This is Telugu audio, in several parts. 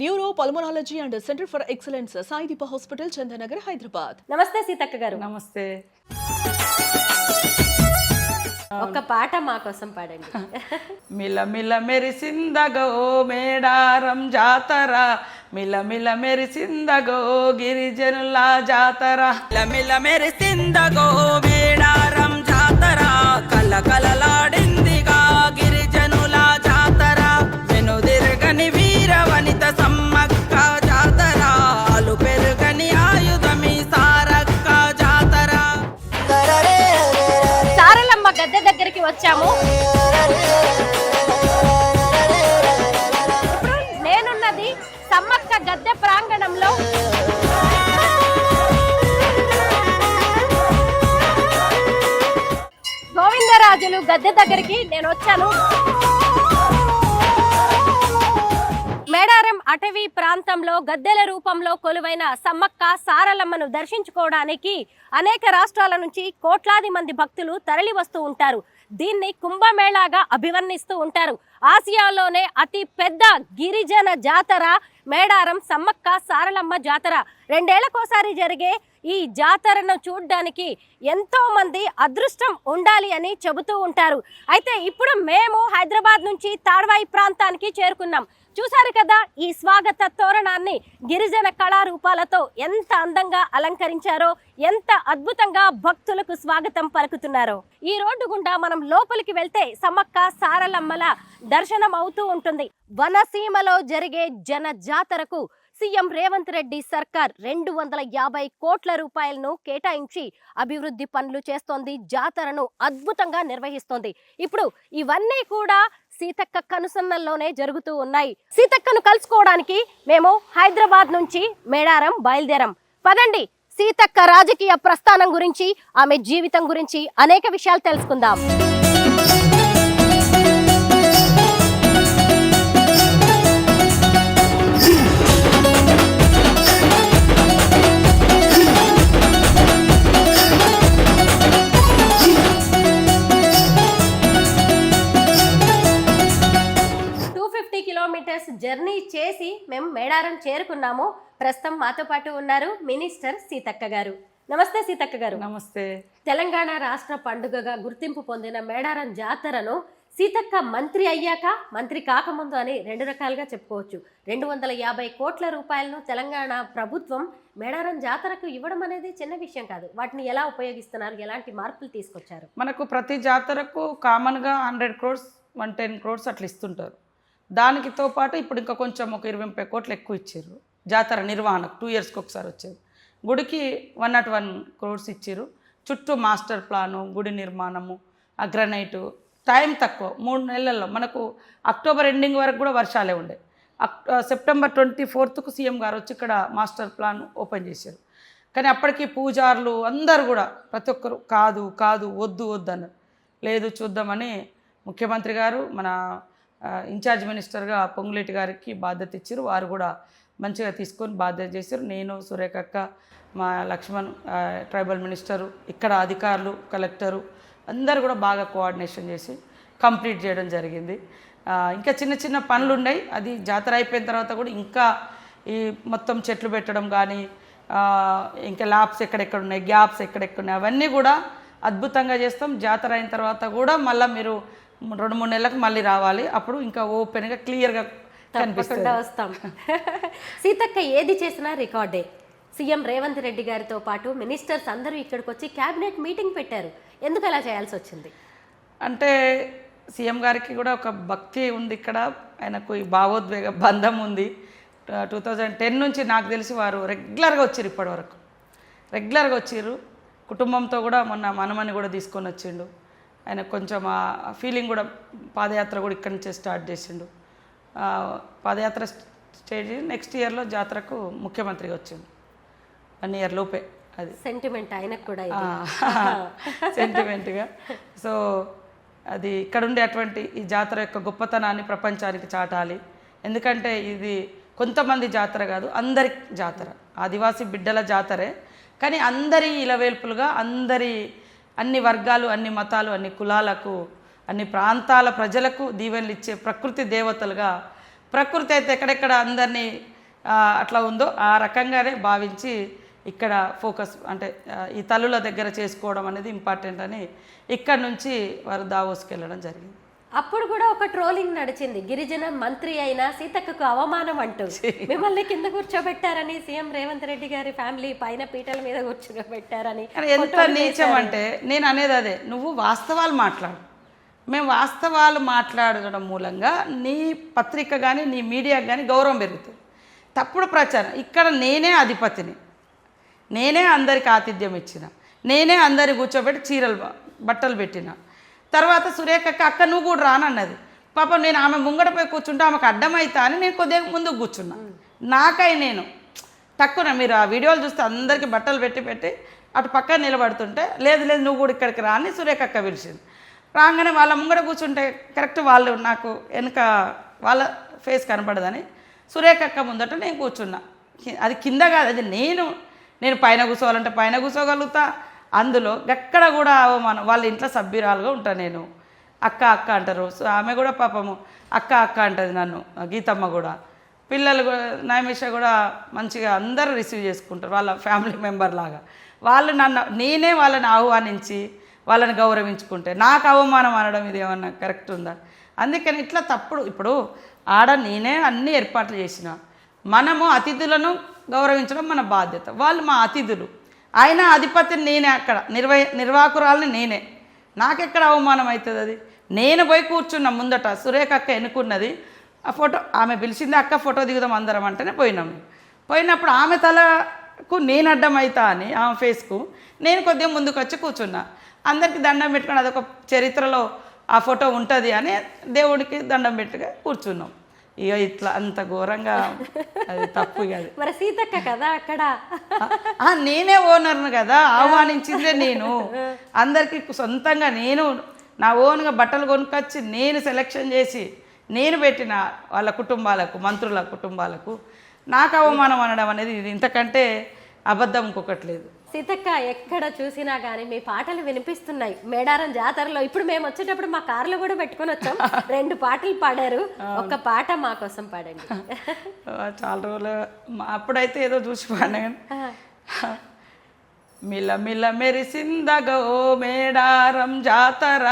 Neuro pulmonology and centre for excellence Saideepa hospital Chandanagar Hyderabad. నమస్తే సీతక్క గారు. నమస్తే. ఒక పాట మా కోసం పాడండి. మిలమిల మెరిసిందగో మేడారం జాతర, మిలమిల మెరిసిందగో గిరిజనుల జాతర, మిలమిల మెరిసిందగో మేడారం జాతర, కలకలలాడిందిగా గిరిజనుల జాతర, వెనుదిరగని వీర వనిత సమ్మక్క జాతర, అలు పెరుగని ఆయుధమి సారక్క జాతర. సారలమ్మ గద్దె దగ్గరికి వచ్చాము. ఇప్పుడు నేనున్నది సమ్మక్క గద్దె ప్రాంగణంలో. గోవిందరాజులు గద్దె దగ్గరికి నేను వచ్చాను. మేడారం అటవీ ప్రాంతంలో గద్దెల రూపంలో కొలువైన సమ్మక్క సారలమ్మను దర్శించుకోవడానికి అనేక రాష్ట్రాల నుంచి కోట్లాది మంది భక్తులు తరలి వస్తూ ఉంటారు. దీన్ని కుంభమేళాగా అభివర్ణిస్తూ ఉంటారు. ఆసియాలోనే అతి పెద్ద గిరిజన జాతర మేడారం సమ్మక్క సారలమ్మ జాతర. 2 ఏళ్లకోసారి జరిగే ఈ జాతరను చూడ్డానికి ఎంతో మంది అదృష్టం ఉండాలి అని చెబుతూ ఉంటారు. అయితే ఇప్పుడు మేము హైదరాబాద్ నుంచి తాడ్వాయి ప్రాంతానికి చేరుకున్నాం. చూసారు కదా ఈ స్వాగత తోరణాన్ని గిరిజన కళారూపాలతో ఎంత అందంగా అలంకరించారో, ఎంత అద్భుతంగా భక్తులకు స్వాగతం పలుకుతున్నారో. ఈ రోడ్డు గుండా మనం లోపలికి వెళ్తే సమ్మక్క సారలమ్మల దర్శనం అవుతూ ఉంటుంది. వనసీమలో జరిగే జన జాతరకు సీఎం రేవంత్ రెడ్డి సర్కార్ 250 కోట్ల రూపాయలను కేటాయించి అభివృద్ధి పనులు చేస్తోంది. జాతరను అద్భుతంగా నిర్వహిస్తోంది. ఇప్పుడు ఇవన్నీ కూడా సీతక్క కనుసన్నల్లోనే జరుగుతూ ఉన్నాయి. సీతక్కను కలుసుకోవడానికి మేము హైదరాబాద్ నుంచి మేడారం బయలుదేరాం. పదండి, సీతక్క రాజకీయ ప్రస్థానం గురించి, ఆమె జీవితం గురించి అనేక విషయాలు తెలుసుకుందాం. కిలోమీటర్స్ జర్నీ చేసి మేము మేడారం చేరుకున్నాము. ప్రస్తుతం మాతో పాటు ఉన్నారు మినిస్టర్ సీతక్క గారు. నమస్తే సీతక్క గారు. నమస్తే. తెలంగాణ రాష్ట్ర పండుగగా గుర్తింపు పొందిన మేడారం జాతరను సీతక్క మంత్రి అయ్యాక, మంత్రి కాకముందు అని 2 రకాలుగా చెప్పుకోవచ్చు. 250 కోట్ల రూపాయలను తెలంగాణ ప్రభుత్వం మేడారం జాతరకు ఇవ్వడం అనేది చిన్న విషయం కాదు. వాటిని ఎలా ఉపయోగిస్తున్నారు, ఎలాంటి మార్పులు తీసుకొచ్చారు? మనకు ప్రతి జాతరకు కామన్గా 100 crores 110 crores అట్లా ఇస్తుంటారు. దానికితో పాటు ఇప్పుడు ఇంకా కొంచెం ఒక 20-30 కోట్లు ఎక్కువ ఇచ్చారు జాతర నిర్వహణకు. 2 yearsకి ఒకసారి వచ్చేది. గుడికి 101 crores ఇచ్చారు. చుట్టూ మాస్టర్ ప్లాను, గుడి నిర్మాణము, అగ్రనైటు. టైం తక్కువ, 3 నెలల్లో. మనకు అక్టోబర్ ఎండింగ్ వరకు కూడా వర్షాలే ఉండే. సెప్టెంబర్ 24కు సీఎం గారు వచ్చి ఇక్కడ మాస్టర్ ప్లాన్ ఓపెన్ చేశారు. కానీ అప్పటికి పూజారులు అందరూ కూడా ప్రతి ఒక్కరు కాదు కాదు వద్దు వద్దు అన్నారు. లేదు చూద్దామని ముఖ్యమంత్రి గారు మన ఇన్ఛార్జ్ మినిస్టర్గా పొంగులేటి గారికి బాధ్యత ఇచ్చారు. వారు కూడా మంచిగా తీసుకొని బాధ్యత చేశారు. నేను, సురేఖక్క, మా లక్ష్మణ్ ట్రైబల్ మినిస్టరు, ఇక్కడ అధికారులు, కలెక్టరు అందరూ కూడా బాగా కోఆర్డినేషన్ చేసి కంప్లీట్ చేయడం జరిగింది. ఇంకా చిన్న చిన్న పనులు ఉన్నాయి. అది జాతర అయిపోయిన తర్వాత కూడా ఇంకా ఈ మొత్తం చెట్లు పెట్టడం కానీ, ఇంకా ల్యాబ్స్ ఎక్కడెక్కడ ఉన్నాయి, గ్యాప్స్ ఎక్కడెక్కడ ఉన్నాయి, అవన్నీ కూడా అద్భుతంగా చేస్తాం. జాతర అయిన తర్వాత కూడా మళ్ళీ మీరు 2-3 నెలలకు మళ్ళీ రావాలి. అప్పుడు ఇంకా ఓపెన్గా క్లియర్గా తప్పకుండా వస్తాం. సీతక్క ఏది చేసినా రికార్డే. సీఎం రేవంత్ రెడ్డి గారితో పాటు మినిస్టర్స్ అందరూ ఇక్కడికి వచ్చి క్యాబినెట్ మీటింగ్ పెట్టారు. ఎందుకు అలా చేయాల్సి వచ్చింది? అంటే సీఎం గారికి కూడా ఒక భక్తి ఉంది ఇక్కడ. ఆయనకు ఈ భావోద్వేగ బంధం ఉంది. 2010 నుంచి నాకు తెలిసి వారు రెగ్యులర్గా వచ్చారు. ఇప్పటివరకు రెగ్యులర్గా వచ్చారు. కుటుంబంతో కూడా మొన్న మనమని కూడా తీసుకొని వచ్చిండు. ఆయన కొంచెం ఆ ఫీలింగ్ కూడా, పాదయాత్ర కూడా ఇక్కడి నుంచే స్టార్ట్ చేసిండు. పాదయాత్ర స్టేజ్ నెక్స్ట్ ఇయర్లో జాతరకు ముఖ్యమంత్రిగా వచ్చిండు. 1 year లోపే. అది సెంటిమెంట్ ఆయనకు కూడా సెంటిమెంట్గా. సో అది ఇక్కడ ఉండే అటువంటి ఈ జాతర యొక్క గొప్పతనాన్ని ప్రపంచానికి చాటాలి. ఎందుకంటే ఇది కొంతమంది జాతర కాదు, అందరి జాతర, ఆదివాసీ బిడ్డల జాతరే. కానీ అందరి ఇలవేల్పులుగా, అన్ని వర్గాలు, అన్ని మతాలు, అన్ని కులాలకు, అన్ని ప్రాంతాల ప్రజలకు దీవెనలు ఇచ్చే ప్రకృతి దేవతలుగా. ప్రకృతి అయితే ఎక్కడెక్కడ అందరినీ అట్లా ఉందో ఆ రకంగానే భావించి ఇక్కడ ఫోకస్ అంటే ఈ తల్లుల దగ్గర చేసుకోవడం అనేది ఇంపార్టెంట్ అని ఇక్కడ నుంచి వారు దావోస్కి వెళ్ళడం జరిగింది. అప్పుడు కూడా ఒక ట్రోలింగ్ నడిచింది, గిరిజన మంత్రి అయిన సీతక్కకు అవమానం అంటూ మిమ్మల్ని కింద కూర్చోబెట్టారని, సీఎం రేవంత్ రెడ్డి గారి ఫ్యామిలీ పైన పీటల మీద కూర్చోబెట్టారని. ఎంత నీచం అంటే నేను అనేది అదే, నువ్వు వాస్తవాలు మాట్లాడు. మేము వాస్తవాలు మాట్లాడడం మూలంగా నీ పత్రిక కానీ నీ మీడియాకి కానీ గౌరవం పెరుగుతుంది. తప్పుడు ప్రచారం, ఇక్కడ నేనే అధిపతిని, నేనే అందరికి ఆతిథ్యం ఇచ్చిన, నేనే అందరి కూర్చోబెట్టి చీరలు బట్టలు పెట్టిన. తర్వాత సురేఖక్క అక్క నువ్వు కూడా రానన్నది. పాపం నేను ఆమె ముంగడపై కూర్చుంటే ఆమెకు అడ్డమైతా అని నేను కొద్దిగా ముందుకు కూర్చున్నా. నాకై నేను తక్కువ, మీరు ఆ వీడియోలు చూస్తే అందరికీ బట్టలు పెట్టి అటు పక్కన నిలబడుతుంటే లేదు నువ్వు కూడా ఇక్కడికి రా అని సురేఖక్క పిలిచింది. రాగానే వాళ్ళ ముంగడ కూర్చుంటే కరెక్ట్ వాళ్ళు నాకు వెనుక వాళ్ళ ఫేస్ కనపడదని సురేఖక్క ముందట నేను కూర్చున్నా. అది కింద కాదు, అది నేను పైన కూర్చోవాలంటే పైన కూర్చోగలుగుతా. అందులో ఎక్కడ కూడా అవమానం. వాళ్ళ ఇంట్లో సభ్యురాలుగా ఉంటాను నేను. అక్క అంటారు. సో ఆమె కూడా పాపము అక్క అంటది నన్ను, గీతమ్మ కూడా. పిల్లలు కూడా నైమిష కూడా మంచిగా అందరూ రిసీవ్ చేసుకుంటారు వాళ్ళ ఫ్యామిలీ మెంబర్ లాగా. వాళ్ళు నేనే వాళ్ళని ఆహ్వానించి వాళ్ళని గౌరవించుకుంటే నాకు అవమానం అనడం ఇది ఏమన్నా కరెక్ట్ ఉందా? అందుకని ఇట్లా తప్పుడు. ఇప్పుడు నేనే అన్ని ఏర్పాట్లు చేసిన. మనము అతిథులను గౌరవించడం మన బాధ్యత. వాళ్ళు మా అతిథులు, ఆయన అధిపతిని నేనే, అక్కడ నిర్వాహకురాలని నేనే. నాకెక్కడ అవమానం అవుతుంది? అది నేను పోయి కూర్చున్నా ముందట. సురేఖ అక్క ఎన్నుకున్నది ఆ ఫోటో, ఆమె పిలిచింది, అక్క ఫోటో దిగుదాం అందరం అంటేనే పోయినాము. పోయినప్పుడు ఆమె తలకు నేను అడ్డం అవుతా అని ఆమె ఫేస్కు నేను కొద్దిగా ముందుకు వచ్చి కూర్చున్నా. అందరికీ దండం పెట్టుకుని అదొక చరిత్రలో ఆ ఫోటో ఉంటుంది అని దేవుడికి దండం పెట్టుగా కూర్చున్నాం. ఇక ఇట్లా అంత ఘోరంగా అది తప్పు కాదు. మరి సీతక్క కదా అక్కడ, నేనే ఓనర్ను కదా, ఆహ్వానించిందే నేను. అందరికీ సొంతంగా నేను నా ఓన్గా బట్టలు కొనుక్కొచ్చి నేను సెలెక్షన్ చేసి నేను పెట్టిన వాళ్ళ కుటుంబాలకు, మంత్రుల కుటుంబాలకు నాకు అవమానం అనడం అనేది ఇది ఇంతకంటే అబద్ధం ఇంకొకటి లేదు. సీతక్క ఎక్కడ చూసినా కానీ మీ పాటలు వినిపిస్తున్నాయి. మేడారం జాతరలో ఇప్పుడు మేము వచ్చేటప్పుడు మా కార్లో కూడా పెట్టుకొని వచ్చాం. 2 పాటలు పాడారు, ఒక పాట మా కోసం పాడండి. చాలా రోజులు అప్పుడైతే ఏదో చూసి పాడినా కానీ మిల మెరిసిందగో మేడారం జాతర,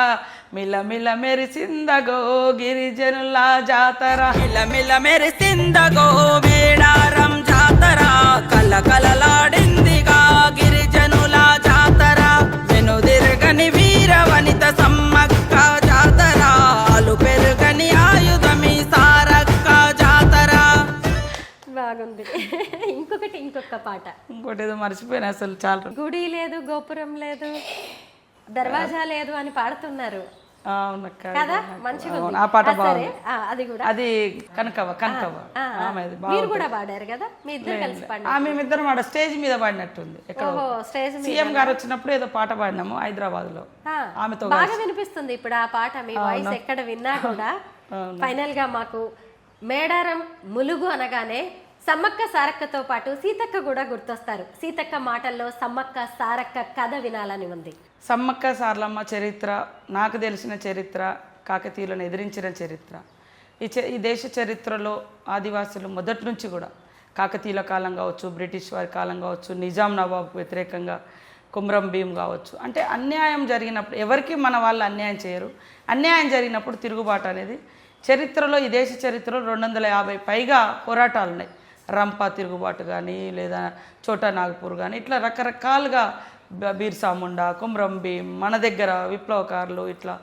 మిల మెరిసిందగో గిరిజనుల జాతర, మిల మెరిసిందగో మేడారం జాతర, కలకలలాడిందిగా గిరిజనుల జాతర, వెనుదిరగని వీర వనిత సమ్మక్క జాతర, అలు పెరుగని ఆయుధమి సారక్క జాతర. బాగుంది. ఇంకొక పాట, ఇంకోటి ఏదో మర్చిపోయినా అసలు. చాలా గుడి లేదు, గోపురం లేదు, దర్వాజా లేదు అని పాడుతున్నారు కదా, మంచిగా ఆ పాట బాగుంది. అది కూడా, అది కనకవ మీరు కూడా పాడారు కదా, మీ ఇద్దరు కలిసి పాడారు. మేమిద్దరం ఆడ స్టేజ్ మీద పాడినట్టుంది. సీఎం గారు వచ్చినప్పుడు ఏదో పాట పాడినాము హైదరాబాద్ లో, ఆమెతో బాగా వినిపిస్తుంది ఇప్పుడు ఆ పాట. మీ వాయిస్ ఎక్కడ విన్నా కూడా ఫైనల్ గా మాకు మేడారం ములుగు అనగానే సమ్మక్క సారక్కతో పాటు సీతక్క కూడా గుర్తొస్తారు. సీతక్క మాటల్లో సమ్మక్క సారక్క కథ వినాలని ఉంది. సమ్మక్క సారలమ్మ చరిత్ర, నాకు తెలిసిన చరిత్ర, కాకతీయులను ఎదిరించిన చరిత్ర. ఈ దేశ చరిత్రలో ఆదివాసులు మొదటి నుంచి కూడా కాకతీయుల కాలం కావచ్చు, బ్రిటిష్ వారి కాలం కావచ్చు, నిజాం నవాబ్కు వ్యతిరేకంగా కుమ్రం భీం కావచ్చు, అంటే అన్యాయం జరిగినప్పుడు ఎవరికి మన వాళ్ళు అన్యాయం చేయరు. అన్యాయం జరిగినప్పుడు తిరుగుబాటు అనేది చరిత్రలో, ఈ దేశ చరిత్రలో 250 పైగా పోరాటాలు ఉన్నాయి. రంపా తిరుగుబాటు కానీ, లేదా చోటా నాగపూర్ కానీ, ఇట్లా రకరకాలుగా బీర్సా ముండా, కుమ్రం భీం, మన దగ్గర విప్లవకారులు, ఇట్లా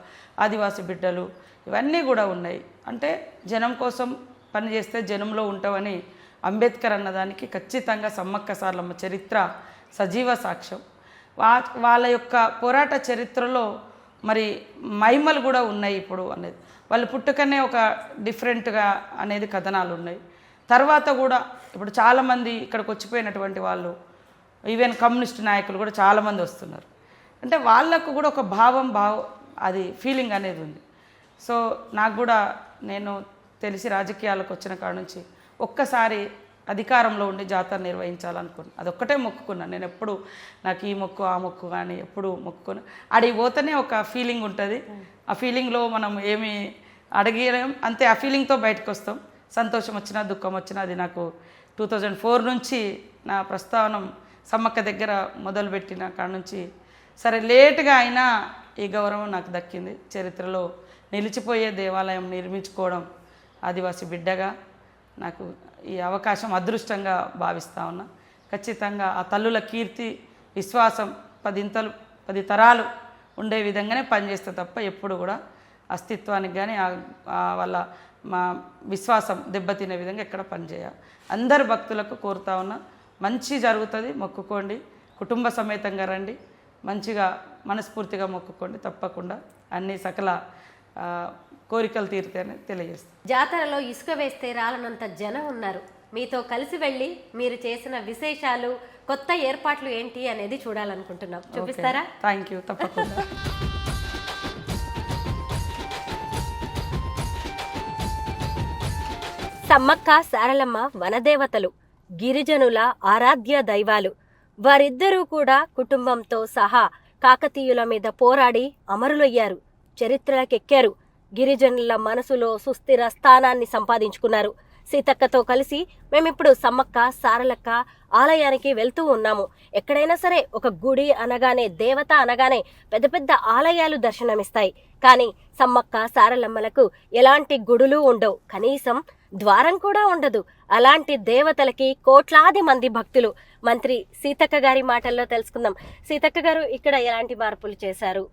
ఆదివాసి బిడ్డలు, ఇవన్నీ కూడా ఉన్నాయి. అంటే జనం కోసం పనిచేస్తే జనంలో ఉంటామని అంబేద్కర్ అన్నదానికి ఖచ్చితంగా సమ్మక్క సారలమ్మ చరిత్ర సజీవ సాక్ష్యం. వాళ్ళ యొక్క పోరాట చరిత్రలో మరి మహిమలు కూడా ఉన్నాయి ఇప్పుడు అనేది. వాళ్ళు పుట్టుకనే ఒక డిఫరెంట్గా అనేది కథనాలు ఉన్నాయి. తర్వాత కూడా ఇప్పుడు చాలామంది ఇక్కడికి వచ్చిపోయినటువంటి వాళ్ళు, ఈవెన్ కమ్యూనిస్ట్ నాయకులు కూడా చాలామంది వస్తున్నారు. అంటే వాళ్ళకు కూడా ఒక అది ఫీలింగ్ అనేది ఉంది. సో నాకు కూడా, నేను తెలిసి రాజకీయాలకు వచ్చిన కాడ నుంచి ఒక్కసారి అధికారంలో ఉండి జాతర నిర్వహించాలనుకున్నాను. అదొక్కటే మొక్కుకున్నాను. నేను ఎప్పుడు నాకు ఈ మొక్కు ఆ మొక్కు కానీ ఎప్పుడు మొక్కుకున్నా. అడిగి పోతేనే ఒక ఫీలింగ్ ఉంటుంది. ఆ ఫీలింగ్లో మనం ఏమి అడిగేయం అంతే, ఆ ఫీలింగ్తో బయటకు వస్తాం. సంతోషం వచ్చినా దుఃఖం వచ్చినా అది నాకు 2004 నుంచి నా ప్రస్థానం సమ్మక్క దగ్గర మొదలుపెట్టిన కాడ నుంచి సరే లేటుగా అయినా ఈ గౌరవం నాకు దక్కింది. చరిత్రలో నిలిచిపోయే దేవాలయం నిర్మించుకోవడం ఆదివాసీ బిడ్డగా నాకు ఈ అవకాశం అదృష్టంగా భావిస్తూ ఉన్నా. ఖచ్చితంగా ఆ తల్లుల కీర్తి విశ్వాసం 10 తరాలు ఉండే విధంగానే పనిచేస్తే తప్ప ఎప్పుడు కూడా అస్తిత్వానికి కానీ వాళ్ళ మా విశ్వాసం దెబ్బతినే విధంగా ఎక్కడ పనిచేయాలి. అందరు భక్తులకు కోరుతా ఉన్నా, మంచి జరుగుతుంది, మొక్కుకోండి, కుటుంబ సమేతంగా రండి, మంచిగా మనస్ఫూర్తిగా మొక్కుకోండి, తప్పకుండా అన్ని సకల కోరికలు తీరుతాయని తెలియజేస్తాను. జాతరలో ఇసుక వేస్తే రాలనంత జనం ఉన్నారు. మీతో కలిసి వెళ్ళి మీరు చేసిన విశేషాలు, కొత్త ఏర్పాట్లు ఏంటి అనేది చూడాలనుకుంటున్నాం. చూపిస్తారా? థ్యాంక్ యూ, తప్పకుండా. సమ్మక్క సారలమ్మ వనదేవతలు, గిరిజనుల ఆరాధ్య దైవాలు. వారిద్దరూ కూడా కుటుంబంతో సహా కాకతీయుల మీద పోరాడి అమరులయ్యారు, చరిత్రలకెక్కారు. గిరిజనుల మనసులో సుస్థిర స్థానాన్ని సంపాదించుకున్నారు. సీతక్కతో కలిసి మేమిప్పుడు సమ్మక్క సారలక్క ఆలయానికి వెళ్తూ ఉన్నాము. ఎక్కడైనా సరే ఒక గుడి అనగానే, దేవత అనగానే పెద్ద పెద్ద ఆలయాలు దర్శనమిస్తాయి. కానీ సమ్మక్క సారలమ్మలకు ఎలాంటి గుడులు ఉండవు, కనీసం ద్వారం కూడా ఉండదు. అలాంటి దేవతలకి కోట్లాది మంది భక్తులు. మంత్రి సీతక్క గారి మాటల్లో తెలుసుకుందాం. సీతక్క గారు, ఇక్కడ ఎలాంటి మార్పులు చేశారు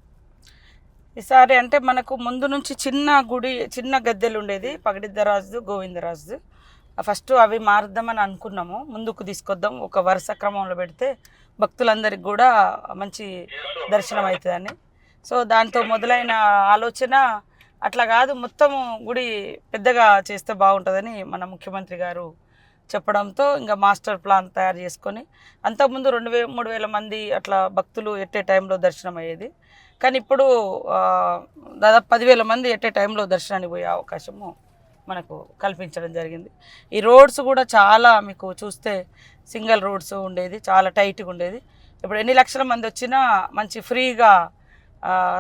ఈసారి? అంటే మనకు ముందు నుంచి చిన్న గుడి, చిన్న గద్దెలు ఉండేది, పగడిద్దరాజు, గోవిందరాజు. ఫస్ట్ అవి మారుద్దామని అనుకున్నాము, ముందుకు తీసుకొద్దాం, ఒక వరుస క్రమంలో పెడితే భక్తులందరికీ కూడా మంచి దర్శనం అవుతుందని. సో దాంతో మొదలైన ఆలోచన అట్లా కాదు, మొత్తము గుడి పెద్దగా చేస్తే బాగుంటుందని మన ముఖ్యమంత్రి గారు చెప్పడంతో ఇంకా మాస్టర్ ప్లాన్ తయారు చేసుకొని, అంతకుముందు 2,000-3,000 మంది అట్లా భక్తులు ఎట్టే టైంలో దర్శనం అయ్యేది. కానీ ఇప్పుడు దాదాపు 10,000 మంది ఎట్టే టైంలో దర్శనానికి పోయే అవకాశము మనకు కల్పించడం జరిగింది. ఈ రోడ్స్ కూడా చాలా, మీకు చూస్తే సింగిల్ రోడ్స్ ఉండేది, చాలా టైట్గా ఉండేది. ఇప్పుడు ఎన్ని లక్షల మంది వచ్చినా మంచి ఫ్రీగా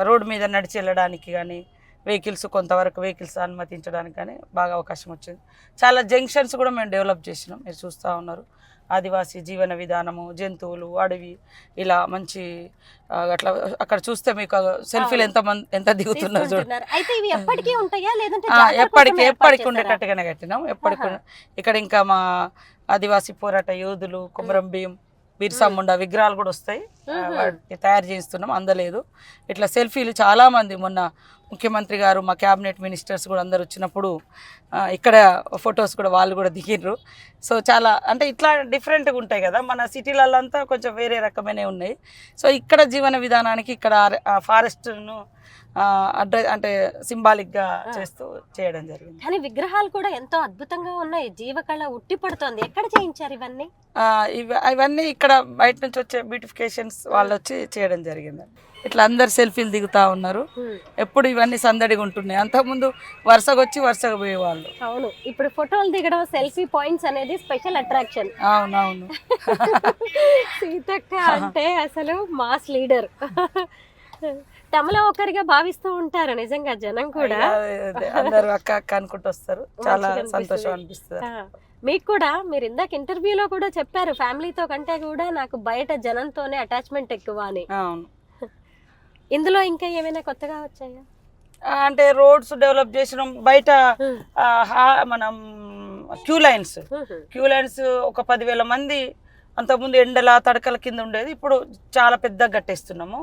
రోడ్డు మీద నడిచి వెళ్ళడానికి కానీ, వెహికల్స్ కొంతవరకు వెహికల్స్ అనుమతించడానికి కానీ బాగా అవకాశం వచ్చింది. చాలా జంక్షన్స్ కూడా మేము డెవలప్ చేసినాం, మీరు చూస్తూ ఉన్నారు. ఆదివాసీ జీవన విధానము, జంతువులు, అడవి, ఇలా మంచి అట్లా అక్కడ చూస్తే మీకు సెల్ఫీలు ఎంత దిగుతున్నారు చూడండి. ఎప్పటికి ఉండేటట్టుగానే కట్టినాం, ఎప్పటికి. ఇక్కడ ఇంకా మా ఆదివాసీ పోరాట యోధులు, కొమరం భీం, బిర్సా ముండా విగ్రహాలు కూడా వస్తాయి, వాటిని తయారు చేస్తున్నాం, అందలేదు. ఇట్లా సెల్ఫీలు చాలామంది, మొన్న ముఖ్యమంత్రి గారు, మా క్యాబినెట్ మినిస్టర్స్ కూడా అందరు వచ్చినప్పుడు ఇక్కడ ఫొటోస్ కూడా వాళ్ళు కూడా దిగిర్రు. సో చాలా అంటే ఇట్లా డిఫరెంట్గా ఉంటాయి కదా, మన సిటీలలో అంతా కొంచెం వేరే రకమైనవి ఉన్నాయి. సో ఇక్కడ జీవన విధానానికి ఇక్కడ ఫారెస్ట్ను అంటే సింబాలిక్గా చేస్తూ చేయడం జరిగింది. కానీ విగ్రహాలు కూడా ఎంతో అద్భుతంగా ఉన్నాయి, జీవకళ ఉట్టి పడుతోంది. ఎక్కడ చేయించారు ఇవన్నీ? ఇవన్నీ ఇక్కడ బయట నుంచి వచ్చే బ్యూటిఫికేషన్స్ వాళ్ళు వచ్చి చేయడం జరిగింది. ఇట్లా అందరు సెల్ఫీలు దిగుతా ఉన్నారు. ఎప్పుడు ఇవన్నీ సందడిగా ఉంటున్నాయి, అంతకుముందు వరుసగా పోయేవాళ్ళు. అవును, ఇప్పుడు ఫోటోలు దిగడం, సెల్ఫీ పాయింట్స్ అనేది స్పెషల్ అట్రాక్షన్. అవునవును. సీతక్క అంటే అసలు మాస్ లీడర్, తమలో ఒకరిగా భావిస్తూ ఉంటారు నిజంగా జనం కూడా. అందరూ అక్క అక్క అనుకుంటూ వస్తారు, చాలా సంతోషం అనిపిస్తుంది. మీకు కూడా, మీరు ఇందాక ఇంటర్వ్యూలో కూడా చెప్పారు, ఫ్యామిలీతో కంటే కూడా నాకు బయట జనంతోనే అటాచ్మెంట్ ఎక్కువ అని. అవును. ఇందులో ఇంకా ఏమైనా కొత్తగా వచ్చాయా? అంటే రోడ్స్ డెవలప్ చేసినాం, బయట మనం క్యూ లైన్స్ ఒక 10,000 మంది అంతకుముందు ఎండల తడకల కింద ఉండేది, ఇప్పుడు చాలా పెద్దగా కట్టేస్తున్నాము.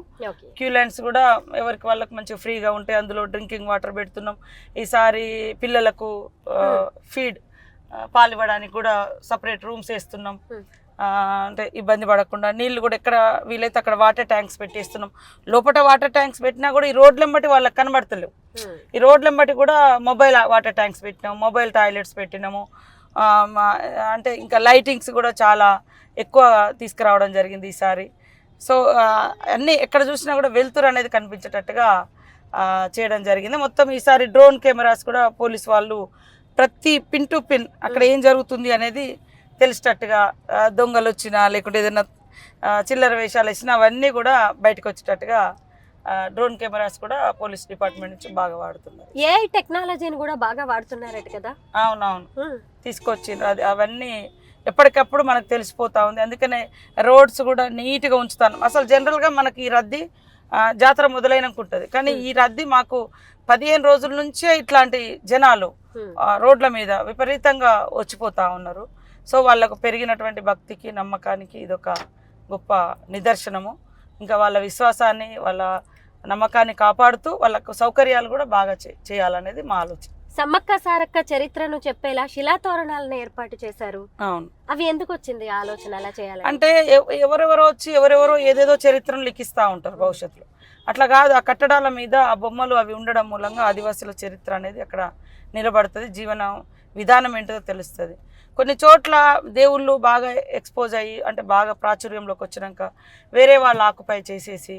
క్యూ లైన్స్ కూడా ఎవరికి వాళ్ళకి మంచి ఫ్రీగా ఉంటాయి, అందులో డ్రింకింగ్ వాటర్ పెడుతున్నాం. ఈసారి పిల్లలకు ఫీడ్ పాలు ఇవ్వడానికి కూడా సపరేట్ రూమ్స్ వేస్తున్నాం. అంటే ఇబ్బంది పడకుండా నీళ్ళు కూడా ఎక్కడ వీలైతే అక్కడ వాటర్ ట్యాంక్స్ పెట్టేస్తున్నాం. లోపల వాటర్ ట్యాంక్స్ పెట్టినా కూడా ఈ రోడ్లెంబటి వాళ్ళకి కనబడతలేవు. ఈ రోడ్లెంబటి కూడా మొబైల్ వాటర్ ట్యాంక్స్ పెట్టినాము, మొబైల్ టాయిలెట్స్ పెట్టినాము. అంటే ఇంకా లైటింగ్స్ కూడా చాలా ఎక్కువ తీసుకురావడం జరిగింది ఈసారి. సో అన్నీ ఎక్కడ చూసినా కూడా వెలుతురు అనేది కనిపించేటట్టుగా చేయడం జరిగింది. మొత్తం ఈసారి డ్రోన్ కెమెరాస్ కూడా పోలీస్ వాళ్ళు ప్రతి పిన్ టు పిన్ అక్కడ ఏం జరుగుతుంది అనేది తెలిసేటట్టుగా, దొంగలు వచ్చినా లేకుంటే ఏదైనా చిల్లర వేషాలు వేసినా అవన్నీ కూడా బయటకు వచ్చేటట్టుగా డ్రోన్ కెమెరాస్ కూడా పోలీస్ డిపార్ట్మెంట్ నుంచి బాగా వాడుతున్నారు. ఏఐ టెక్నాలజీని కూడా బాగా వాడుతున్నారట కదా. అవునవును, తీసుకొచ్చిండ్రు. అది అవన్నీ ఎప్పటికప్పుడు మనకు తెలిసిపోతా ఉంది. అందుకనే రోడ్స్ కూడా నీట్గా ఉంచుతాను. అసలు జనరల్గా మనకి ఈ రద్దీ జాతర మొదలైనకుంటుంది, కానీ ఈ రద్దీ మాకు 15 రోజుల నుంచే ఇట్లాంటి జనాలు రోడ్ల మీద విపరీతంగా వచ్చిపోతూ ఉన్నారు. సో వాళ్ళకు పెరిగినటువంటి భక్తికి నమ్మకానికి ఇదొక గొప్ప నిదర్శనము. ఇంకా వాళ్ళ విశ్వాసాన్ని వాళ్ళ నమ్మకాన్ని కాపాడుతూ వాళ్ళకు సౌకర్యాలు కూడా బాగా చేయాలనేది మా ఆలోచన. సమ్మక్క సారక్క చరిత్రను చెప్పేలా శిలాతోరణాలను ఏర్పాటు చేశారు. అవును, అవి ఎందుకు వచ్చింది ఆలోచన అలా చేయాలి అంటే ఎవరెవరో వచ్చి ఎవరెవరో ఏదేదో చరిత్రను లిఖిస్తూ ఉంటారు భవిష్యత్తులో. అట్లా కాదు, ఆ కట్టడాల మీద ఆ బొమ్మలు అవి ఉండడం మూలంగా ఆదివాసుల చరిత్ర అనేది అక్కడ నిలబడుతుంది. జీవన విధానం ఏంటో తెలుస్తుంది. కొన్ని చోట్ల దేవుళ్ళు బాగా ఎక్స్పోజ్ అయ్యి అంటే బాగా ప్రాచుర్యంలోకి వచ్చినాక వేరే వాళ్ళు ఆక్యుపై చేసేసి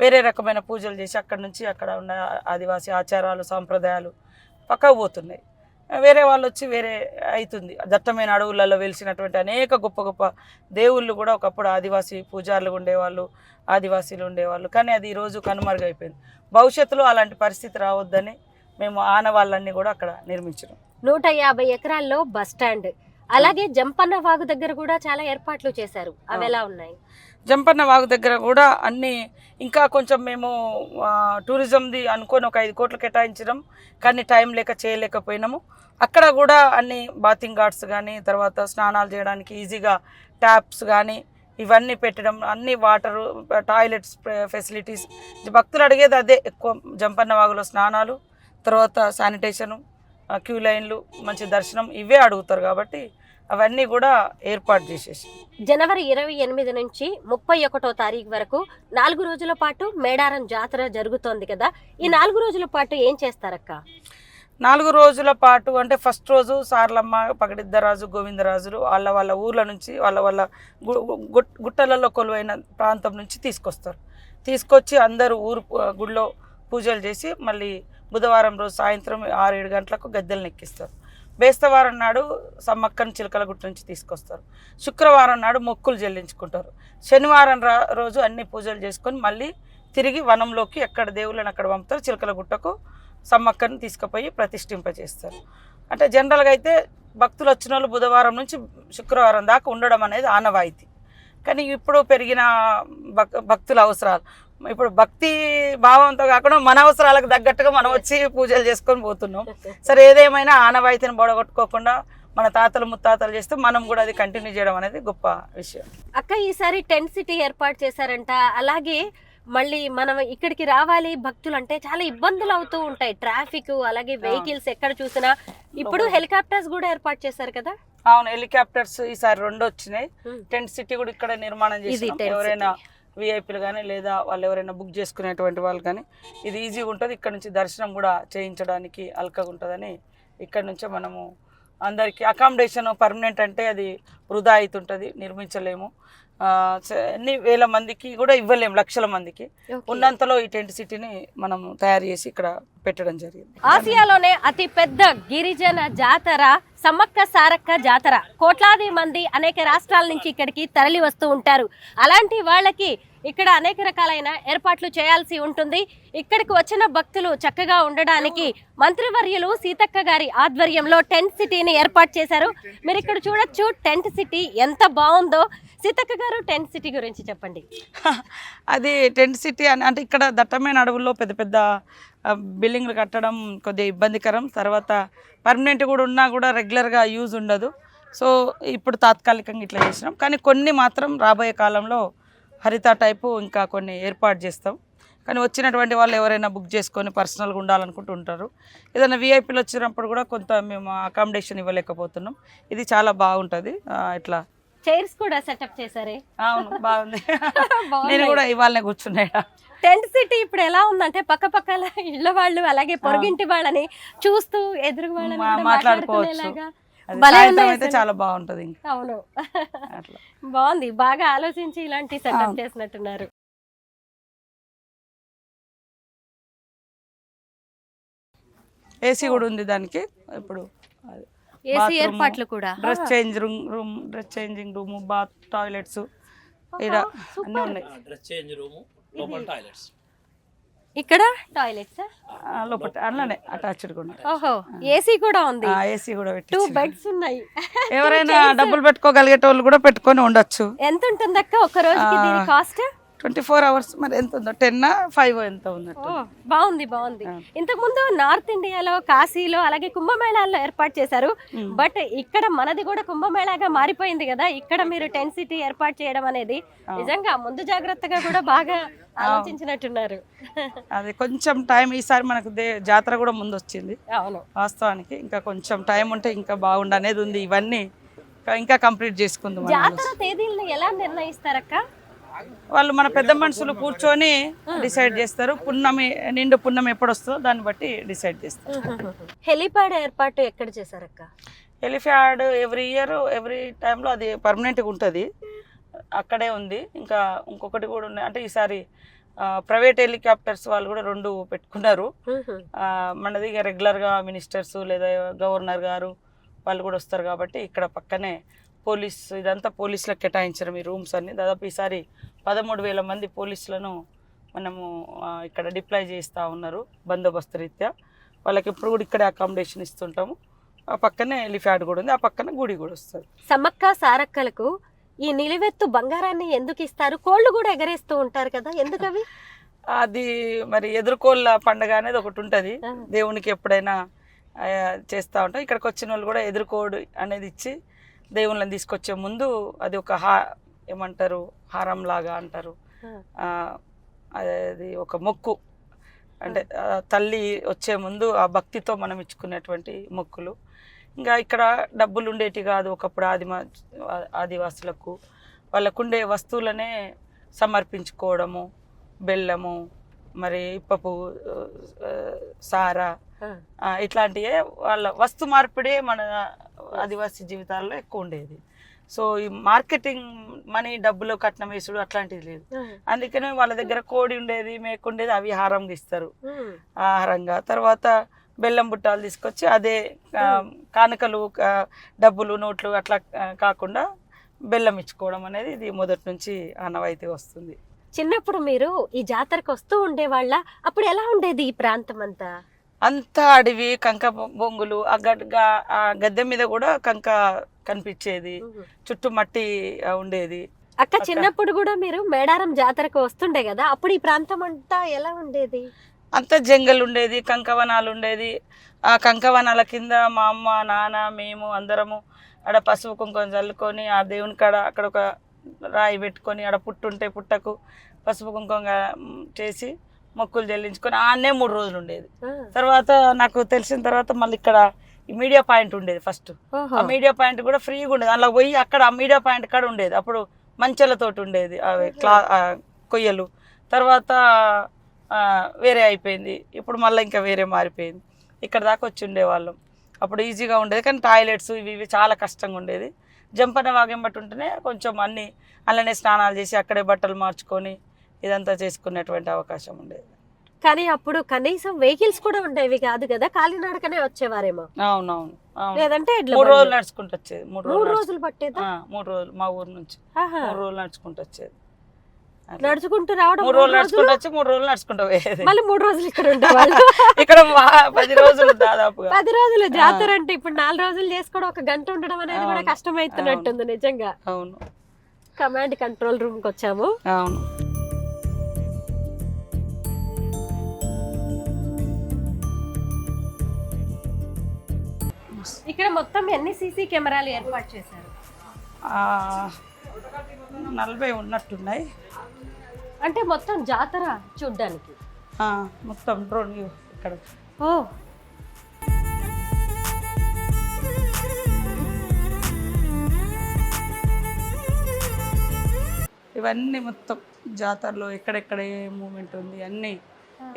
వేరే రకమైన పూజలు చేసి అక్కడ నుంచి అక్కడ ఉన్న ఆదివాసీ ఆచారాలు సాంప్రదాయాలు పక్కకు పోతున్నాయి. వేరే వాళ్ళు వచ్చి వేరే అవుతుంది. దట్టమైన అడవులలో వెలిసినటువంటి అనేక గొప్ప గొప్ప దేవుళ్ళు కూడా ఒకప్పుడు ఆదివాసీ పూజారులు ఉండేవాళ్ళు, ఆదివాసీలు ఉండేవాళ్ళు. కానీ అది ఈరోజు కనుమరుగైపోయింది. భవిష్యత్తులో అలాంటి పరిస్థితి రావద్దని మేము ఆనవాళ్ళన్నీ కూడా అక్కడ నిర్మించినాం. 150 ఎకరాల్లో బస్ స్టాండ్, అలాగే జంపన్న వాగు దగ్గర కూడా చాలా ఏర్పాట్లు చేశారు. అవి ఎలా ఉన్నాయి? జంపన్న వాగు దగ్గర కూడా అన్నీ ఇంకా కొంచెం మేము టూరిజంది అనుకొని ఒక 5 కోట్లు కేటాయించడం, కానీ టైం లేక చేయలేకపోయినాము. అక్కడ కూడా అన్ని బాతింగ్ ఘాట్స్ కానీ తర్వాత స్నానాలు చేయడానికి ఈజీగా ట్యాప్స్ కానీ ఇవన్నీ పెట్టడం, అన్ని వాటరు టాయిలెట్స్ ఫెసిలిటీస్. భక్తులు అడిగేది అదే ఎక్కువ. జంపన్న వాగులో స్నానాలు, తర్వాత శానిటేషను, క్యూ లైన్లు, మంచి దర్శనం ఇవే అడుగుతారు. కాబట్టి అవన్నీ కూడా ఏర్పాటు చేసేసి జనవరి 28 నుంచి 31వ తారీఖు వరకు 4 రోజుల పాటు మేడారం జాతర జరుగుతోంది కదా. ఈ 4 రోజుల పాటు ఏం చేస్తారక్క? 4 రోజుల పాటు అంటే ఫస్ట్ రోజు సార్లమ్మ, పగడిద్దరాజు, గోవిందరాజులు వాళ్ళ ఊర్ల నుంచి వాళ్ళ గుట్టలలో కొలువైన ప్రాంతం నుంచి తీసుకొచ్చి అందరూ ఊరు గుడిలో పూజలు చేసి మళ్ళీ బుధవారం రోజు సాయంత్రం 6-7 గంటలకు గద్దెలను ఎక్కిస్తారు. బేస్తవారం నాడు సమ్మక్కను చిలకలగుట్ట నుంచి తీసుకొస్తారు. శుక్రవారం నాడు మొక్కులు చెల్లించుకుంటారు. శనివారం రోజు అన్ని పూజలు చేసుకొని మళ్ళీ తిరిగి వనంలోకి ఎక్కడ దేవుళ్ళని అక్కడ పంపుతారు. చిలకలగుట్టకు సమ్మక్కను తీసుకుపోయి ప్రతిష్ఠింపజేస్తారు. అంటే జనరల్గా అయితే భక్తులు వచ్చిన వాళ్ళు బుధవారం నుంచి శుక్రవారం దాకా ఉండడం అనేది ఆనవాయితీ. కానీ ఇప్పుడు పెరిగిన భక్తుల అవసరాలు, ఇప్పుడు భక్తి భావంతో కాకుండా మన అవసరాలకు తగ్గట్టుగా మనం వచ్చి పూజలు చేసుకొని పోతున్నాం. సరే, ఏదేమైనా ఆనవాయితీని బొడగొట్టుకోకుండా మన తాతలు ముత్తాతలు చేస్తే మనం కూడా అది కంటిన్యూ చేయడం అనేది గొప్ప విషయం. అక్క, ఈసారి టెంట్ సిటీ ఏర్పాటు చేశారంట. అలాగే మళ్ళీ మనం ఇక్కడికి రావాలి భక్తులు అంటే చాలా ఇబ్బందులు అవుతూ ఉంటాయి. ట్రాఫిక్, అలాగే వెహికల్స్ ఎక్కడ చూసినా. ఇప్పుడు హెలికాప్టర్స్ కూడా ఏర్పాటు చేశారు కదా. అవును, హెలికాప్టర్స్ ఈసారి 2 వచ్చినాయి. టెంట్ సిటీ కూడా ఇక్కడ నిర్మాణం చేసి ఎవరైనా విఐపీలు కానీ లేదా వాళ్ళు ఎవరైనా బుక్ చేసుకునేటువంటి వాళ్ళు కానీ ఇది ఈజీగా ఉంటుంది. ఇక్కడ నుంచి దర్శనం కూడా చేయించడానికి అల్కగా ఉంటుందని ఇక్కడ నుంచే మనము అందరికీ అకామిడేషన్ పర్మనెంట్ అంటే అది వృధా అవుతుంటుంది, నిర్మించలేము. ఎన్ని వేల మందికి కూడా ఇవ్వలేము, లక్షల మందికి. ఉన్నంతలో ఈ టెంట్ సిటీని మనము తయారు చేసి ఇక్కడ పెట్టడం జరిగింది. ఆసియాలోనే అతి పెద్ద గిరిజన జాతర సమ్మక్క సారక్క జాతర. కోట్లాది మంది అనేక రాష్ట్రాల నుంచి ఇక్కడికి తరలి వస్తూ ఉంటారు. అలాంటి వాళ్ళకి ఇక్కడ అనేక రకాలైన ఏర్పాట్లు చేయాల్సి ఉంటుంది. ఇక్కడికి వచ్చిన భక్తులు చక్కగా ఉండడానికి మంత్రివర్యులు సీతక్క గారి ఆధ్వర్యంలో టెంట్ సిటీని ఏర్పాటు చేశారు. మీరు ఇక్కడ చూడొచ్చు టెంట్ సిటీ ఎంత బాగుందో. సీతక్క గారు, టెంట్ సిటీ గురించి చెప్పండి. అది టెంట్ సిటీ అంటే ఇక్కడ దట్టమైన అడవుల్లో పెద్ద పెద్ద బిల్డింగ్లు కట్టడం కొద్దిగా ఇబ్బందికరం. తర్వాత పర్మనెంట్ కూడా ఉన్నా కూడా రెగ్యులర్గా యూజ్ ఉండదు. సో ఇప్పుడు తాత్కాలికంగా ఇట్లా చేసినాం. కానీ కొన్ని మాత్రం రాబోయే కాలంలో హరిత టైపు ఇంకా కొన్ని ఏర్పాటు చేస్తాం. కానీ వచ్చినటువంటి వాళ్ళు ఎవరైనా బుక్ చేసుకొని పర్సనల్గా ఉండాలనుకుంటూ ఉంటారు. ఏదైనా విఐపీలు వచ్చినప్పుడు కూడా కొంత మేము అకామిడేషన్ ఇవ్వలేకపోతున్నాం. ఇది చాలా బాగుంటుంది. ఇట్లా చైర్స్ కూడా సెటప్ చేశారే. అవును, బాగుంది. నేను కూడా ఇవాళనే కూర్చున్నాయా. టెంట్ సిటీ ఇప్పుడు ఎలా ఉందంటే పక్క పక్కల ఇళ్ళ వాళ్ళు అలాగే పొరుగింటి వాళ్ళని చూస్తూ ఎదురు వాళ్ళని మాట్లాడుకోవచ్చు. చాలా బాగుంటది. అవును, బాగుంది. బాగా ఆలోచించి ఇలాంటి సెటప్ చేసినట్టున్నారు. ఏసీ కూడా ఉంది దానికి. ఇప్పుడు ఏసీ ఏర్పాట్లు కూడా, dress changing room, bath, toilets ఇక్కడ అన్నీ ఉన్నాయి. డ్రెస్ చేంజ్ రూమ్, లోపల టాయిలెట్స్. ఇక్కడ టాయిలెట్స్ లోపల అందులోనే అటాచ్డ్ కూడా ఓహో ఏసీ కూడా ఉంది, ఏసీ కూడా 2 పెట్టి బెడ్స్ ఉన్నాయి. ఎవరైనా డబ్బులు పెట్టుకోగలిగేటోళ్ళు కూడా పెట్టుకొని ఉండొచ్చు. ఎంత ఉంటుందక్క ఒక రోజుకి దీని కాస్ట్? 24 hours మరి ఎంత ఉందో 10 5 ఎంత ఉందట. బాగుంది బాగుంది. ఇంతకు ముందు నార్త్ ఇండియాలో కాశీలో అలాగే కుంభమేళాల్లో ఏర్పాటు చేశారు, బట్ ఇక్కడ మనది కూడా కుంభమేళాగా మారిపోయింది కదా. ఇక్కడ మీరు టెంట్ సిటీ ఏర్పాటు చేయడం అనేది నిజంగా ముందు జాగ్రత్తగా కూడా బాగా ఆలోచించినట్టున్నారు. అది కొంచెం టైం ఈసారి మనకు జాతర కూడా ముందు వచ్చింది. అవును వాస్తవానికి ఇంకా కొంచెం టైం ఉంటే ఇంకా బాగుండు అనేది ఉంది. ఇవన్నీ ఇంకా కంప్లీట్ చేసుకుందాం. జాతర తేదీలను ఎలా నిర్ణయిస్తారక్క? వాళ్ళు మన పెద్ద మనుషులు కూర్చొని డిసైడ్ చేస్తారు. పున్నమి నిండు పున్నమి ఎప్పుడు వస్తుందో దాన్ని బట్టి డిసైడ్ చేస్తారు. హెలిప్యాడ్ ఏర్పాటు ఎక్కడ చేశారక్క? హెలిప్యాడ్ ఎవ్రీ ఇయర్ ఎవ్రీ టైంలో అది పర్మనెంట్గా ఉంటుంది, అక్కడే ఉంది. ఇంకా ఇంకొకటి కూడా ఉన్నాయి, అంటే ఈసారి ప్రైవేట్ హెలికాప్టర్స్ వాళ్ళు కూడా 2 పెట్టుకున్నారు. మనది ఇక రెగ్యులర్గా మినిస్టర్స్ లేదా గవర్నర్ గారు వాళ్ళు కూడా వస్తారు కాబట్టి ఇక్కడ పక్కనే పోలీస్ ఇదంతా పోలీసులకు కేటాయించడం ఈ రూమ్స్ అన్ని. దాదాపు ఈసారి 13,000 మంది పోలీసులను మనము ఇక్కడ డిప్లాయ్ చేస్తూ ఉన్నారు బందోబస్తు రీత్యా. వాళ్ళకి ఇప్పుడు కూడా ఇక్కడే అకామిడేషన్ ఇస్తుంటాము. ఆ పక్కనే ఎలిఫ్యాడ్ కూడా ఉంది, ఆ పక్కన గుడి కూడా వస్తుంది. సమ్మక్క సారక్కలకు ఈ నిలువెత్తు బంగారాన్ని ఎందుకు ఇస్తారు? కోళ్ళు కూడా ఎగరేస్తూ ఉంటారు కదా, ఎందుకు అవి? అది మరి ఎదుర్కోళ్ళ పండుగ అనేది ఒకటి ఉంటుంది, దేవునికి ఎప్పుడైనా చేస్తూ ఉంటాం. ఇక్కడికి వచ్చిన వాళ్ళు కూడా ఎదుర్కోడు అనేది ఇచ్చి దేవుళ్ళని తీసుకొచ్చే ముందు అది ఒక ఏమంటారు హారం లాగా అంటారు, అది ఒక మొక్కు. అంటే తల్లి వచ్చే ముందు ఆ భక్తితో మనం ఇచ్చుకునేటువంటి మొక్కులు. ఇంకా ఇక్కడ డబ్బులు ఉండేటి కాదు. ఒకప్పుడు ఆదివాసులకు వాళ్ళకుండే వస్తువులనే సమర్పించుకోవడము, బెల్లము, మరి ఇప్పపు, సారా, ఇట్లాంటివే వాళ్ళ వస్తు మార్పిడే మన ఆదివాసీ జీవితాల్లో ఎక్కువ ఉండేది. సో ఈ మార్కెటింగ్ మనీ డబ్బులు కట్నం వేసుడు అట్లాంటిది లేదు. అందుకనే వాళ్ళ దగ్గర కోడి ఉండేది, మేక ఉండేది, అవి హారంగా ఇస్తారు ఆహారంగా. తర్వాత బెల్లం బుట్టాలు తీసుకొచ్చి అదే కానుకలు, డబ్బులు, నోట్లు అట్లా కాకుండా బెల్లం ఇచ్చుకోవడం అనేది ఇది మొదటి నుంచి ఆనవాయితీ వస్తుంది. చిన్నప్పుడు మీరు ఈ జాతరకు వస్తూ ఉండేవాళ్ళ? అప్పుడు ఎలా ఉండేది ఈ ప్రాంతం అంతా? అంతా అడవి, కంక బొంగులు, ఆ గద్దె మీద కూడా కంక కనిపించేది, చుట్టూ మట్టి ఉండేది. అక్క చిన్నప్పుడు కూడా మీరు మేడారం జాతరకు వస్తుండే కదా, అప్పుడు ఈ ప్రాంతం అంతా ఎలా ఉండేది? అంతా జంగల్ ఉండేది, కంకవనాలు ఉండేది. ఆ కంకవనాల కింద మా అమ్మ, నాన్న, మేము అందరము ఆడ పసుపు కుంకుమ చల్లుకొని ఆ దేవుని కాడ అక్కడ ఒక రాయి పెట్టుకొని ఆడ పుట్టుంటే పుట్టకు పసుపు కుంకుమ చేసి మొక్కులు చెల్లించుకొని ఆడనే 3 రోజులు ఉండేది. తర్వాత నాకు తెలిసిన తర్వాత మళ్ళీ ఇక్కడ ఈ మీడియా పాయింట్ ఉండేది ఫస్ట్. ఆ మీడియా పాయింట్ కూడా ఫ్రీగా ఉండేది. అలా పోయి అక్కడ ఆ మీడియా పాయింట్ కాడ ఉండేది. అప్పుడు మంచెలతోటి ఉండేది అవి కొయ్యలు. తర్వాత వేరే అయిపోయింది, ఇప్పుడు మళ్ళీ ఇంకా వేరే మారిపోయింది. ఇక్కడ దాకా వచ్చి ఉండేవాళ్ళం. అప్పుడు ఈజీగా ఉండేది, కానీ టాయిలెట్స్ ఇవి చాలా కష్టంగా ఉండేది. జంపన వాగెంబట్టి ఉంటేనే కొంచెం అన్నీ అలానే స్నానాలు చేసి అక్కడే బట్టలు మార్చుకొని ఇదంతా చేసుకునేటువంటి అవకాశం ఉండేది. కానీ అప్పుడు కనీసం వెహికల్స్ కూడా ఉండేవి కాదు కదా, కాలినడకనే వచ్చేవారేమో. అవునవును, లేదంటే 3 రోజులు నడుచుకుంటూ వచ్చేది. 3 రోజులు పట్టేదా? 3 రోజులు మా ఊరు నుంచి 3 రోజులు నడుచుకుంటూ వచ్చేది. నడుచుకుంటూ రావడం, 3 రోజులు నడుచుకుంటూ వచ్చి 3 రోజులు నడుచుకుంటూ పోయేది. మళ్ళీ 3 రోజులు ఇక్కడ ఉండేవాళ్ళు. ఇక్కడ 10 రోజులు దాదాపుగా 10 రోజులు జాతర అంటే ఇప్పుడు 4 రోజులు చేసుకోవడం, 1 గంట ఉండడం అనేది కూడా కష్టమైతున్నట్టుంది నిజంగా. అవును. కమాండ్ కంట్రోల్ రూమ్ కి వచ్చాము. అవును. ఇక్కడ మొత్తం ఎన్ని సీసీ కెమెరాలు ఏర్పాటు చేశారు? 40 ఉన్నట్టున్నాయి. అంటే మొత్తం జాతర చూడ్డానికి మొత్తం డ్రోన్ ఇక్కడ. ఓ ఇవన్నీ మొత్తం జాతరలో ఎక్కడెక్కడ ఏ మూమెంట్ ఉంది అన్నీ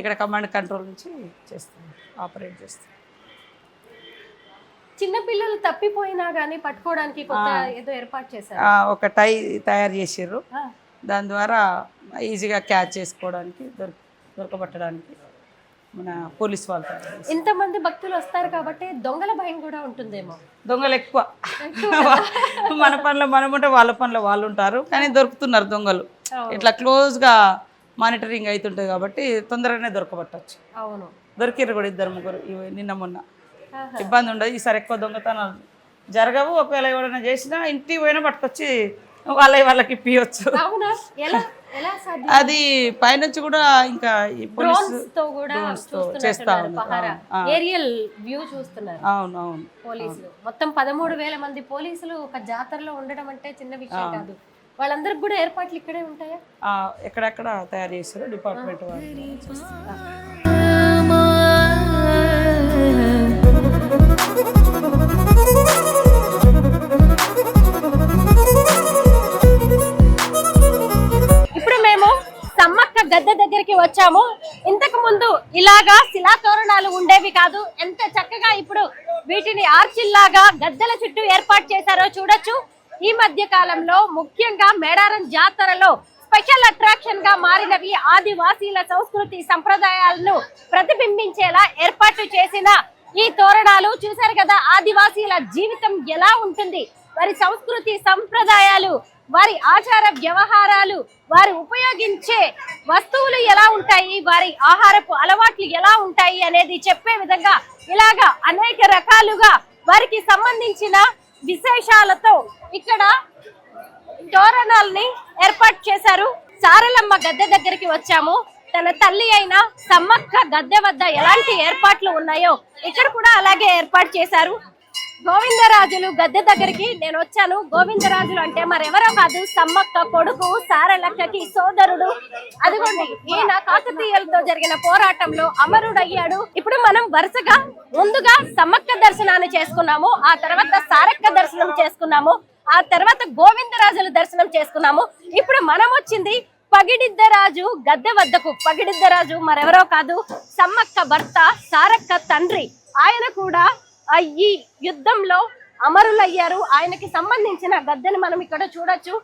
ఇక్కడ కమాండ్ కంట్రోల్ నుంచి చేస్తాం, ఆపరేట్ చేస్తాం. చిన్న పిల్లలు తప్పిపోయినా కానీ పట్టుకోవడానికి కొత్త ఏదో ఏర్పాటు చేశారు. ఒక టై తయారు చేసారు, దాని ద్వారా ఈజీగా క్యాచ్ చేసుకోవడానికి దొరకబట్టడానికి మన పోలీస్ వాళ్ళు. ఇంతమంది భక్తులు వస్తారు కాబట్టి దొంగల భయం కూడా ఉంటుందేమో. దొంగలు ఎక్కువ. మన పనిలో మనం ఉంటే వాళ్ళ పనిలో వాళ్ళు ఉంటారు, కానీ దొరుకుతున్నారు దొంగలు. ఇట్లా క్లోజ్గా మానిటరింగ్ అవుతుంటుంది కాబట్టి తొందరగానే దొరకబట్టచ్చు. అవును, దొరికిర్రు కూడా 2-3 నిన్న మొన్న. ఇబ్బంది ఉండదు. ఈసారి ఎక్కువ దొంగతనాలు జరగవు. ఒకవేళ ఎవరైనా చేసినా ఇంటికి పోయినా పట్టుకొచ్చి వాళ్ళకి ఇప్పియచ్చు. అవునా? ఎలా ఎలా సాధ్యం? అది పైనుంచి కూడా ఇంకా ఈ Drones తో కూడా drones తో చూస్తున్నట్టున్నారు చేస్తా పహారా. ఉన్నారు. ఏరియల్ వ్యూ చూస్తున్నారు అవును అవును. పోలీసులు. మొత్తం 13,000 మంది పోలీసులు ఒక జాతరలో ఉండడం అంటే చిన్న విషయం కాదు. వాళ్ళందరికి కూడా ఏర్పాట్లు ఇక్కడే ఉంటాయా? ఎక్కడెక్కడ తయారు చేస్తారు డిపార్ట్మెంట్ వాళ్ళు. ఇప్పుడు మేము సమ్మక్క గద్దె దగ్గరికి వచ్చాము. ఇంతకు ముందు ఇలాగా శిలాతోరణాలు ఉండేవి కాదు. ఎంత చక్కగా ఇప్పుడు వీటిని ఆర్చిల్లాగా గద్దెల చుట్టూ ఏర్పాటు చేశారో చూడొచ్చు. ఈ మధ్య కాలంలో ముఖ్యంగా మేడారం జాతరలో స్పెషల్ అట్రాక్షన్ గా మారినవి ఆదివాసీల సంస్కృతి సంప్రదాయాలను ప్రతిబింబించేలా ఏర్పాటు చేసిన ఈ తోరణాలు చూశారు కదా. ఆదివాసీల జీవితం ఎలా ఉంటుంది, వారి సంస్కృతి సంప్రదాయాలు, వారి ఆచార వ్యవహారాలు, వారు ఉపయోగించే వస్తువులు ఎలా ఉంటాయి, వారి ఆహారపు అలవాట్లు ఎలా ఉంటాయి అనేది చెప్పే విధంగా ఇలాగా అనేక రకాలుగా వారికి సంబంధించిన విశేషాలతో ఇక్కడ తోరణాలని ఏర్పాటు చేశారు. సారలమ్మ గద్దె దగ్గరికి వచ్చాము. తన తల్లి అయిన సమ్మక్క గద్దె వద్ద ఎలాంటి ఏర్పాట్లు ఉన్నాయో ఇక్కడ కూడా అలాగే ఏర్పాటు చేశారు. గోవిందరాజులు గద్దె దగ్గరికి నేను వచ్చాను. గోవిందరాజులు అంటే మరెవరో కాదు, సమ్మక్క కొడుకు, సారలక్కకి సోదరుడు. అదిగోండి, ఈయన కాకతీయులతో జరిగిన పోరాటంలో అమరుడయ్యాడు. ఇప్పుడు మనం వరుసగా ముందుగా సమ్మక్క దర్శనాన్ని చేసుకున్నాము, ఆ తర్వాత సారక్క దర్శనం చేసుకున్నాము, ఆ తర్వాత గోవిందరాజుల దర్శనం చేసుకున్నాము. ఇప్పుడు మనం వచ్చింది పగిడిద్దరాజు గద్దె వద్దకు. పగిడిద్దరాజు మరెవరో కాదు, సమ్మక్క భర్త, సారక్క తండ్రి. ఆయన కూడా ఈ యుద్ధంలో అమరులయ్యారు. ఆయనకి సంబంధించిన గద్దెని మనం ఇక్కడ చూడొచ్చు.